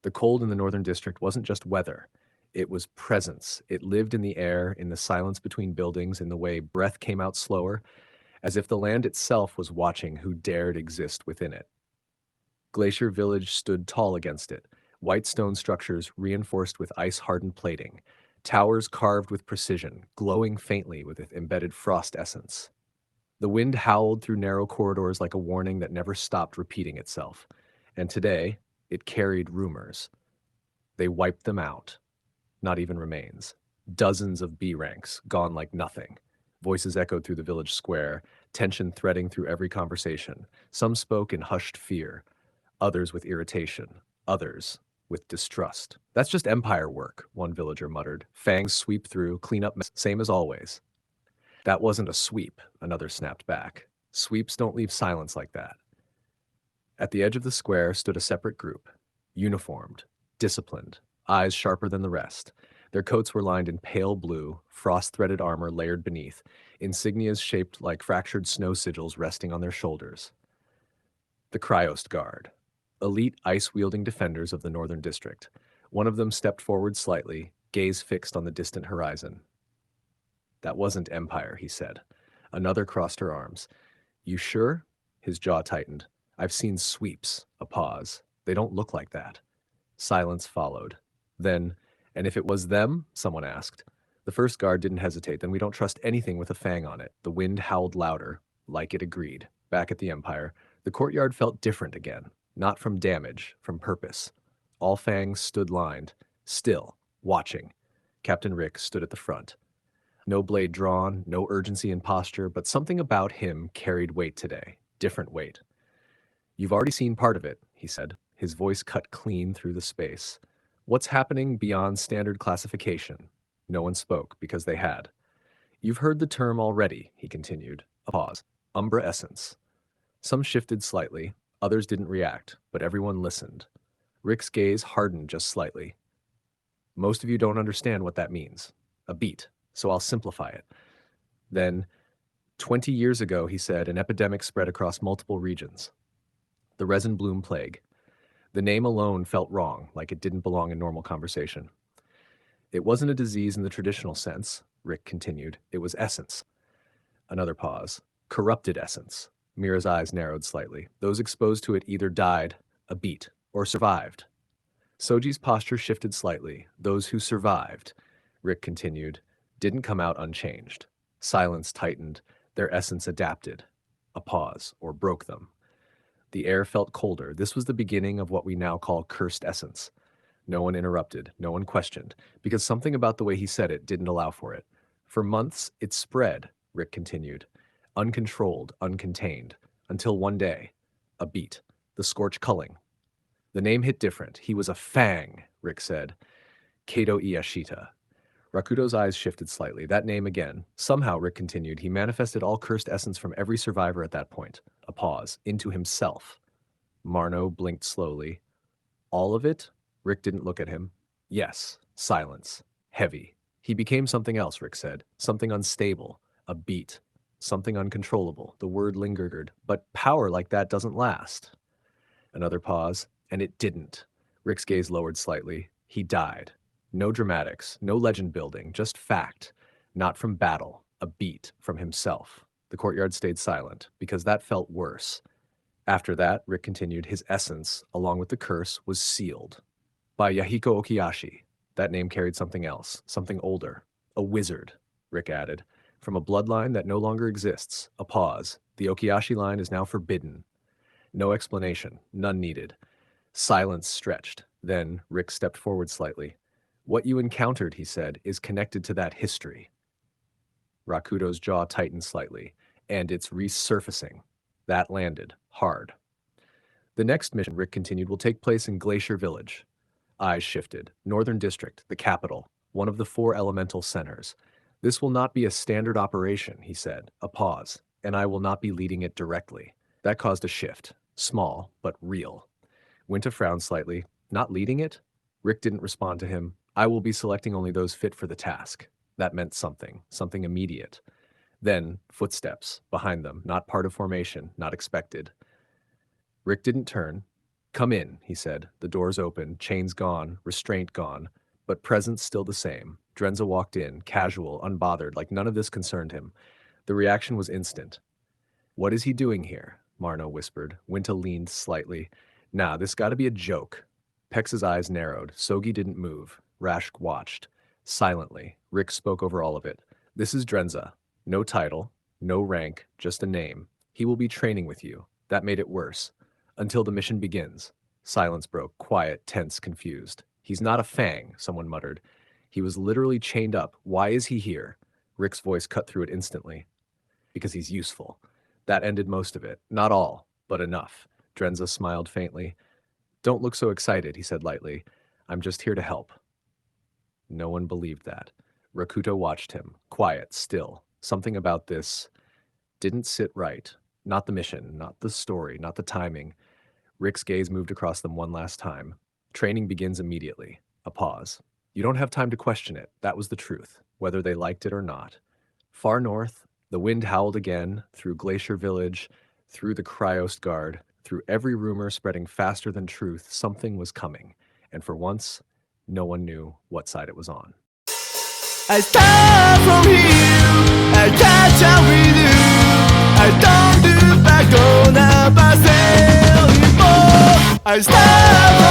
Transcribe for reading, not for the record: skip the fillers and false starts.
The cold in the Northern District wasn't just weather. It was presence. It lived in the air, in the silence between buildings, in the way breath came out slower, as if the land itself was watching who dared exist within it. Glacier Village stood tall against it, white stone structures reinforced with ice-hardened plating, towers carved with precision, glowing faintly with embedded frost essence. The wind howled through narrow corridors like a warning that never stopped repeating itself. And today, it carried rumors. They wiped them out. Not even remains. Dozens of B ranks, gone like nothing. Voices echoed through the village square, tension threading through every conversation. Some spoke in hushed fear, others with irritation, others with distrust. That's just empire work, one villager muttered. Fangs sweep through, clean up, same as always. That wasn't a sweep, another snapped back. Sweeps don't leave silence like that. At the edge of the square stood a separate group, uniformed, disciplined, eyes sharper than the rest. Their coats were lined in pale blue, frost-threaded armor layered beneath, insignias shaped like fractured snow sigils resting on their shoulders. The Cryost Guard, elite ice-wielding defenders of the Northern District. One of them stepped forward slightly, gaze fixed on the distant horizon. That wasn't Empire, he said. Another crossed her arms. You sure? His jaw tightened. I've seen sweeps. A pause. They don't look like that. Silence followed. Then, and if it was them? Someone asked. The first guard didn't hesitate. Then we don't trust anything with a fang on it. The wind howled louder, like it agreed. Back at the Empire, the courtyard felt different again. Not from damage, from purpose. All fangs stood lined, still, watching. Captain Rick stood at the front. No blade drawn, no urgency in posture, but something about him carried weight today. Different weight. You've already seen part of it, he said, his voice cut clean through the space. What's happening beyond standard classification? No one spoke, because they had. You've heard the term already, he continued. A pause. Umbra essence. Some shifted slightly, others didn't react, but everyone listened. Rick's gaze hardened just slightly. Most of you don't understand what that means. A beat, so I'll simplify it. Then, 20 years ago, he said, an epidemic spread across multiple regions. The resin bloom plague. The name alone felt wrong, like it didn't belong in normal conversation. It wasn't a disease in the traditional sense, Rick continued. It was essence. Another pause. Corrupted essence. Mira's eyes narrowed slightly. Those exposed to it either died, a beat, or survived. Soji's posture shifted slightly. Those who survived, Rick continued, didn't come out unchanged. Silence tightened. Their essence adapted. A pause, or broke them. The air felt colder. This was the beginning of what we now call cursed essence. No one interrupted. No one questioned, because something about the way he said it didn't allow for it. For months, it spread, Rick continued. Uncontrolled, uncontained. Until one day, a beat. The scorch culling. The name hit different. He was a fang, Rick said. Kato Iyashita. Rakudo's eyes shifted slightly. That name again. Somehow, Rick continued, he manifested all cursed essence from every survivor at that point. A pause. Into himself. Marno blinked slowly. All of it? Rick didn't look at him. Yes. Silence. Heavy. He became something else, Rick said. Something unstable. A beat. Something uncontrollable. The word lingered. But power like that doesn't last. Another pause. And it didn't. Rick's gaze lowered slightly. He died. No dramatics, no legend building, just fact. Not from battle, a beat from himself. The courtyard stayed silent, because that felt worse. After that, Rick continued, his essence, along with the curse, was sealed. By Yahiko Okiyashi. That name carried something else, something older. A wizard, Rick added. From a bloodline that no longer exists. A pause. The Okiyashi line is now forbidden. No explanation, none needed. Silence stretched. Then, Rick stepped forward slightly. What you encountered, he said, is connected to that history. Rakudo's jaw tightened slightly, and it's resurfacing. That landed, hard. The next mission, Rick continued, will take place in Glacier Village. Eyes shifted. Northern District, the capital, one of the 4 elemental centers. This will not be a standard operation, he said. A pause. And I will not be leading it directly. That caused a shift. Small, but real. Winta frowned slightly. Not leading it? Rick didn't respond to him. I will be selecting only those fit for the task. That meant something immediate. Then, footsteps, behind them, not part of formation, not expected. Rick didn't turn. Come in, he said. The doors open, chains gone, restraint gone, but presence still the same. Drenza walked in, casual, unbothered, like none of this concerned him. The reaction was instant. What is he doing here? Marno whispered. Winta leaned slightly. Nah, this gotta be a joke. Pex's eyes narrowed. Sogi didn't move. Rashk watched. Silently. Rick spoke over all of it. This is Drenza. No title, no rank, just a name. He will be training with you. That made it worse. Until the mission begins. Silence broke, quiet, tense, confused. He's not a fang, someone muttered. He was literally chained up. Why is he here? Rick's voice cut through it instantly. Because he's useful. That ended most of it. Not all, but enough. Drenza smiled faintly. Don't look so excited, he said lightly. I'm just here to help. No one believed that. Rakuto watched him, quiet, still. Something about this didn't sit right. Not the mission, not the story, not the timing. Rick's gaze moved across them one last time. Training begins immediately. A pause. You don't have time to question it. That was the truth, whether they liked it or not. Far north, the wind howled again, through Glacier Village, through the Cryost Guard, through every rumor spreading faster than truth. Something was coming, and for once, no one knew what side it was on. I start from here, I catch up with you. I don't do back on a myself anymore. I start